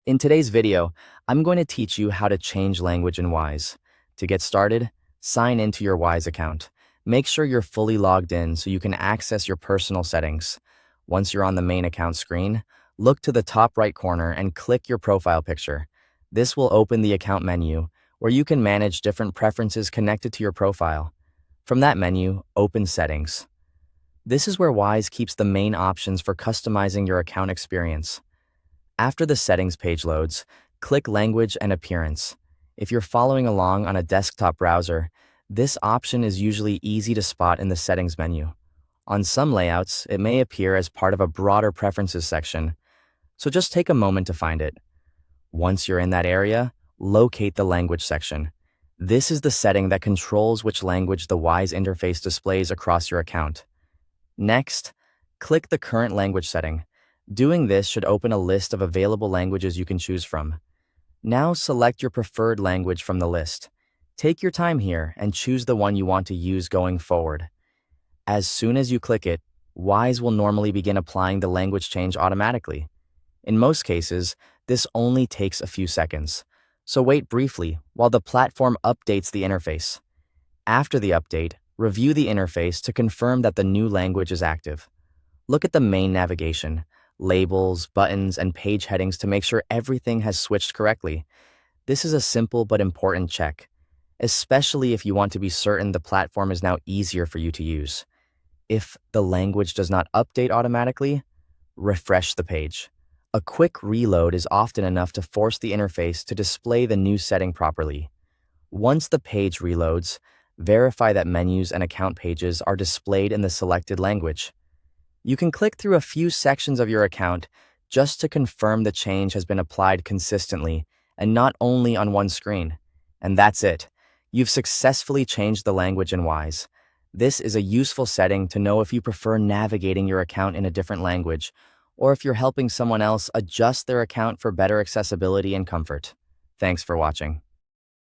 In today's video, I'm going to teach you how to change language in Wise. To get started, sign into your Wise account. Make sure you're fully logged in so you can access your personal settings. Once you're on the main account screen, look to the top right corner and click your profile picture. This will open the account menu, where you can manage different preferences connected to your profile. From that menu, open Settings. This is where Wise keeps the main options for customizing your account experience. After the settings page loads, click Language and Appearance. If you're following along on a desktop browser, this option is usually easy to spot in the settings menu. On some layouts, it may appear as part of a broader preferences section, so just take a moment to find it. Once you're in that area, locate the language section. This is the setting that controls which language the Wise interface displays across your account. Next, click the current language setting. Doing this should open a list of available languages you can choose from. Now select your preferred language from the list. Take your time here and choose the one you want to use going forward. As soon as you click it, Wise will normally begin applying the language change automatically. In most cases, this only takes a few seconds, so wait briefly while the platform updates the interface. After the update, review the interface to confirm that the new language is active. Look at the main navigation, labels, buttons, and page headings to make sure everything has switched correctly. This is a simple but important check, especially if you want to be certain the platform is now easier for you to use. If the language does not update automatically, refresh the page. A quick reload is often enough to force the interface to display the new setting properly. Once the page reloads, verify that menus and account pages are displayed in the selected language. You can click through a few sections of your account just to confirm the change has been applied consistently and not only on one screen. And that's it. You've successfully changed the language in Wise. This is a useful setting to know if you prefer navigating your account in a different language or if you're helping someone else adjust their account for better accessibility and comfort. Thanks for watching.